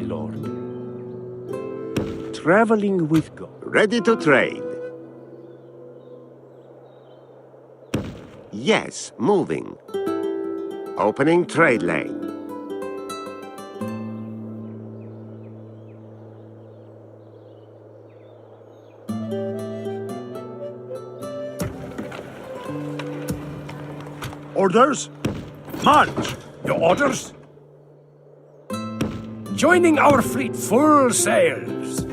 my lord. Traveling with God. Ready to trade. Yes, moving. Opening trade lane. Orders? March! Your orders? Joining our fleet, full sails.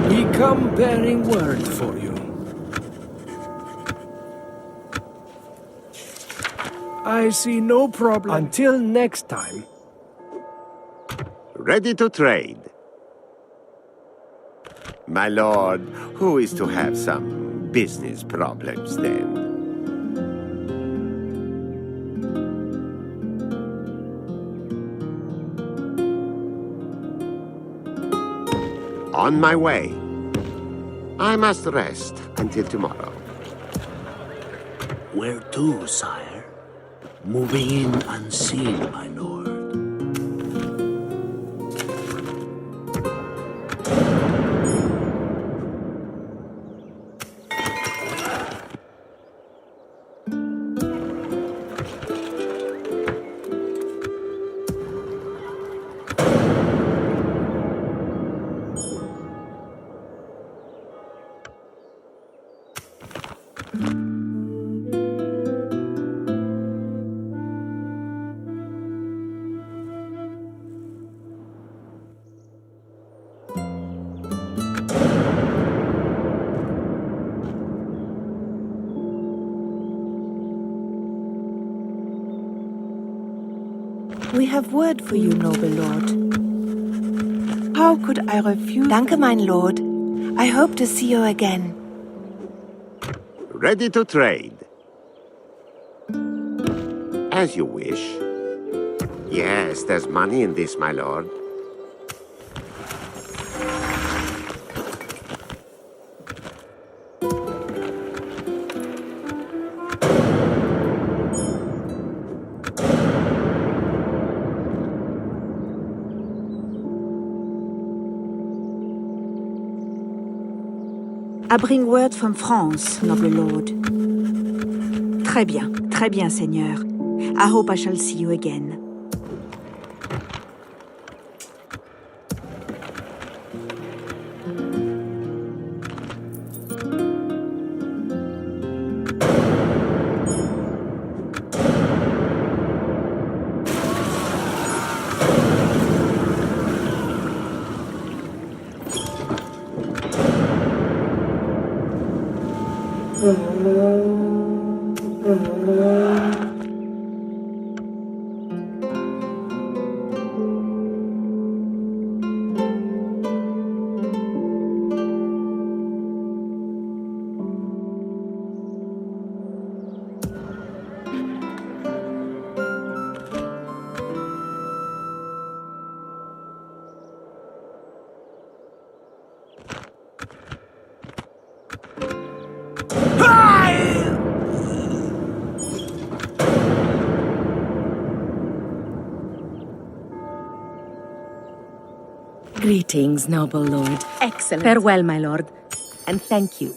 We come bearing word for you. I see no problem. Until next time. Ready to trade. My lord, who is to have some business problems then? On my way. I must rest until tomorrow. Where to, sire? Moving in unseen, my lord. We have word for you, noble lord. How could I refuse? Danke, mein Lord. I hope to see you again. Ready to trade. As you wish. Yes, there's money in this, my lord. I bring word from France, noble lord. Très bien, seigneur. I hope I shall see you again. Greetings, noble lord. Excellent. Farewell, my lord, and thank you.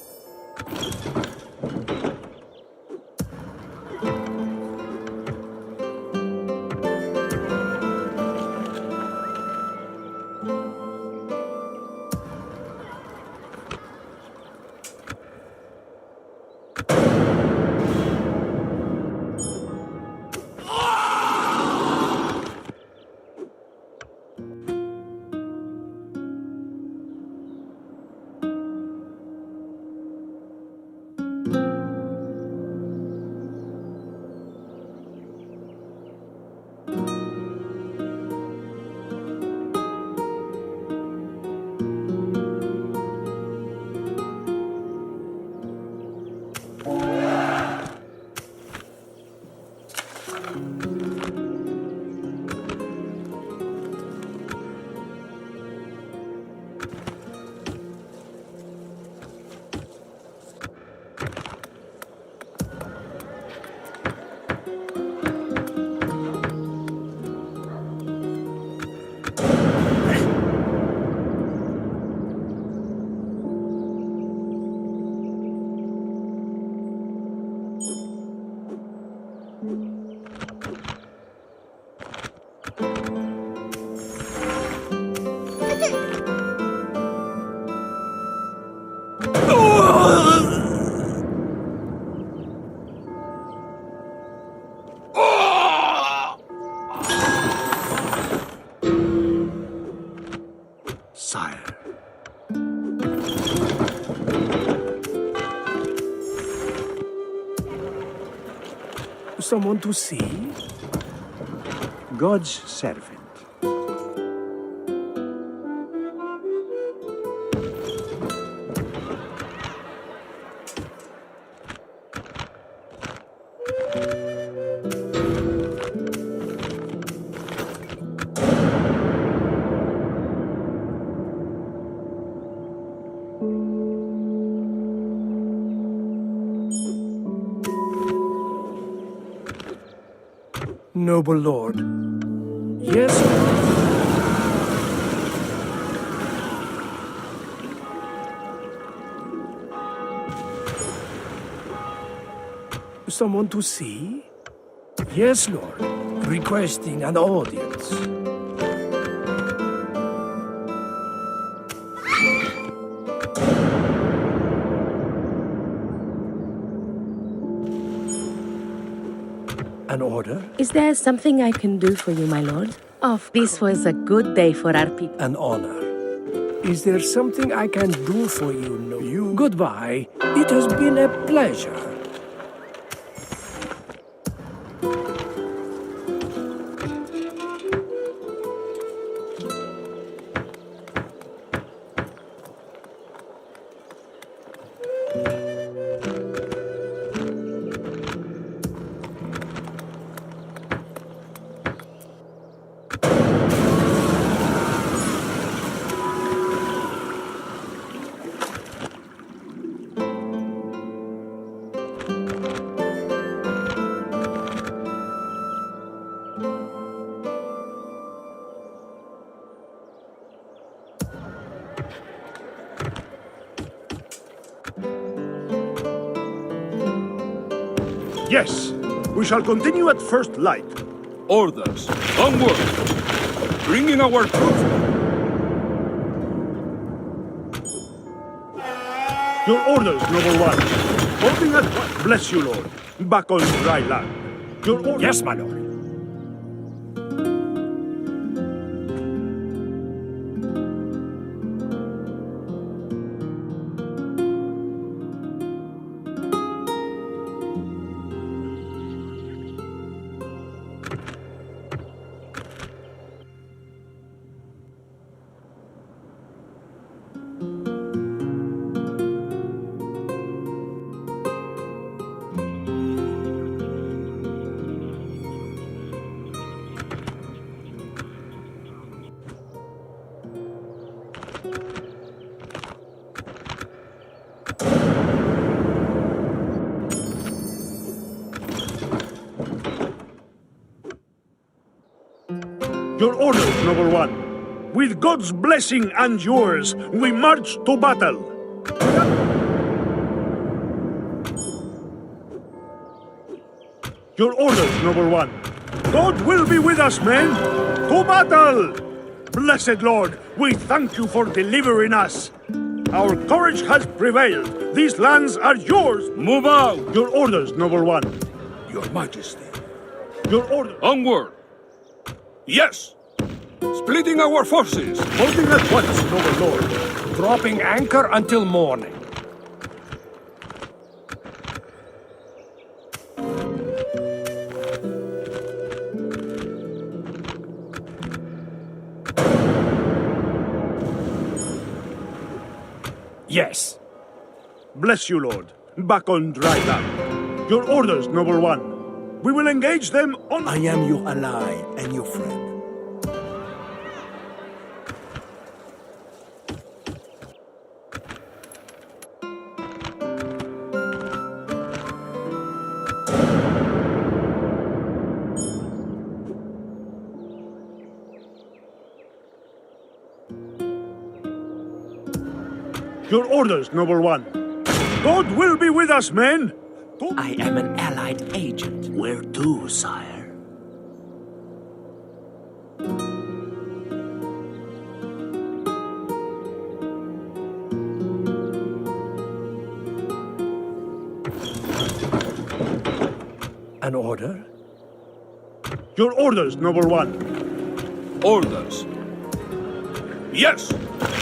Sire. Someone to see? God's servant. Noble lord. Yes. Someone to see? Yes, lord. Requesting an audience. An order? Is there something I can do for you, my lord? Oh, this was a good day for our people. An honor. Is there something I can do for you? No. You. Goodbye. It has been a pleasure. Yes, we shall continue at first light. Orders. Onward! Bringing our troops. Your orders, noble one. Holding at once. Bless you, Lord. Back on dry land. Your orders. Yes, my lord. Your orders, noble one. With God's blessing and yours, we march to battle. Your orders, noble one. God will be with us, men. To battle! Blessed Lord, we thank you for delivering us. Our courage has prevailed. These lands are yours. Move out! Your orders, noble one. Your Majesty. Your orders. Onward! Yes! Splitting our forces! Holding at once, noble lord. Dropping anchor until morning. Yes. Bless you, Lord. Back on dry land. Your orders, noble one. We will engage them on... I am your ally and your friend. Your orders, noble one. God will be with us, men. I am an allied agent. Where to, sire? An order? Your orders, noble one. Orders. Yes!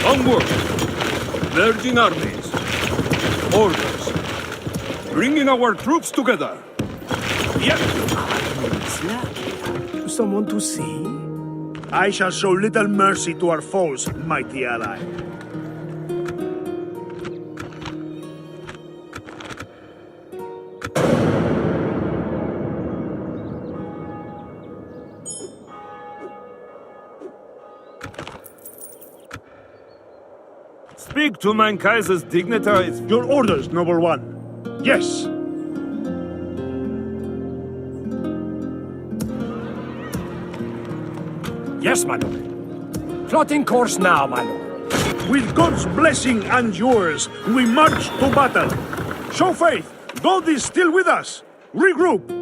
Onward! Merging armies. Orders. Bringing our troops together. Yes! Someone to see? I shall show little mercy to our foes, mighty ally. Speak to mein Kaiser's dignitaries. Your orders, noble one. Yes. Yes, my lord. Plotting course now, my lord. With God's blessing and yours, we march to battle. Show faith. God is still with us. Regroup.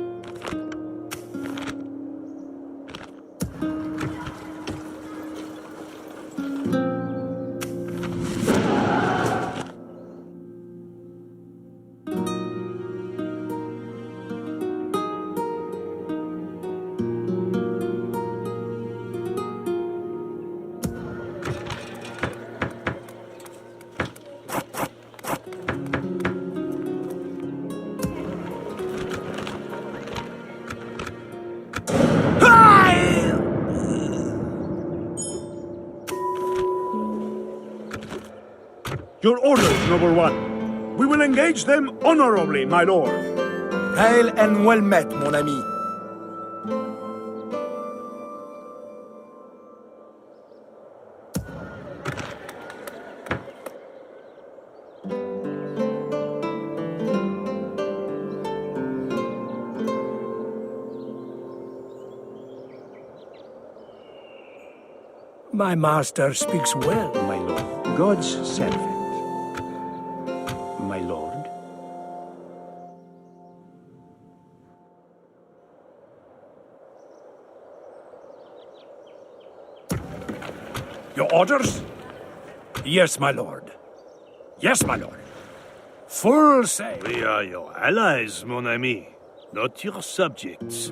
Your orders, noble one. We will engage them honorably, my lord. Hail and well met, mon ami. My master speaks well, my lord. God's servant. My lord. Your orders? Yes, my lord. Yes, my lord. Full sail. We are your allies, mon ami, not your subjects.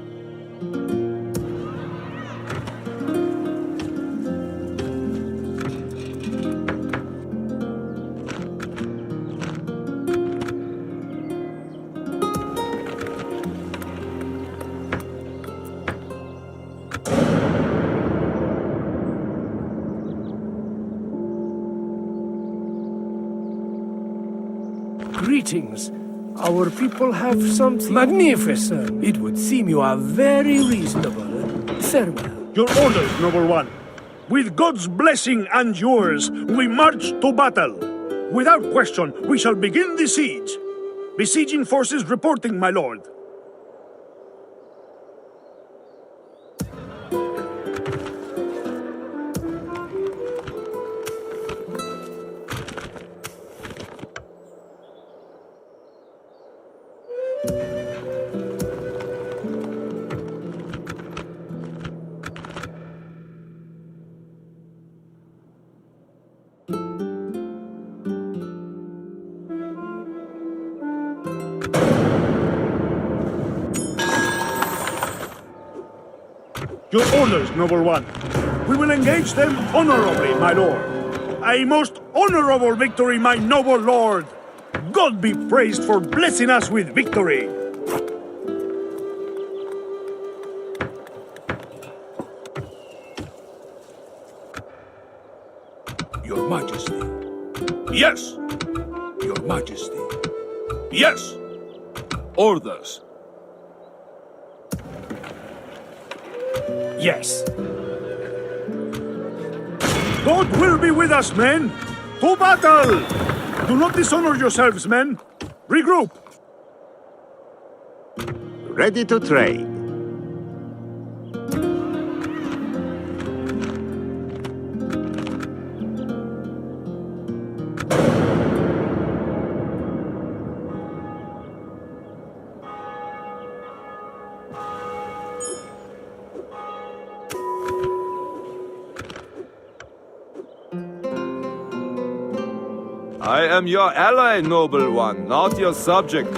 Greetings. Our people have something magnificent. It would seem you are very reasonable. Farewell. Your orders, noble one. With God's blessing and yours, we march to battle. Without question, we shall begin the siege. Besieging forces reporting, my lord. Your orders, noble one. We will engage them honorably, my lord. A most honorable victory, my noble lord. God be praised for blessing us with victory. Your Majesty. Yes! Your Majesty. Yes! Orders. Yes. God will be with us, men. To battle! Do not dishonor yourselves, men. Regroup. Ready to trade. I am your ally, noble one, not your subject.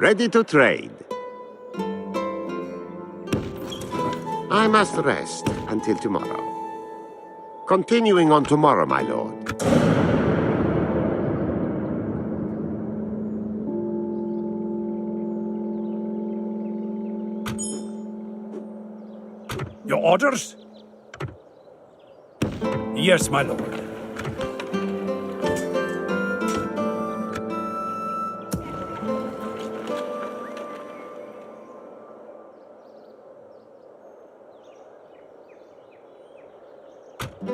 Ready to trade. I must rest until tomorrow. Continuing on tomorrow, my lord. Your orders? Yes, my lord.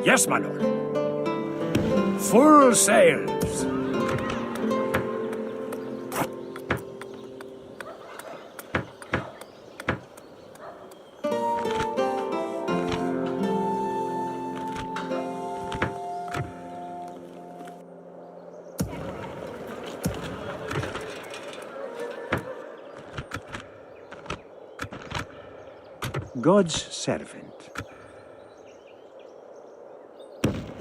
Yes, my lord. Full sails. God's servant.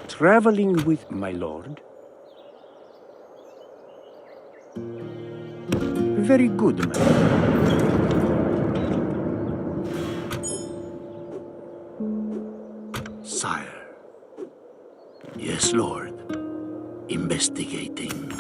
Traveling with my lord. Very good, my lord. Sire. Yes, Lord. Investigating.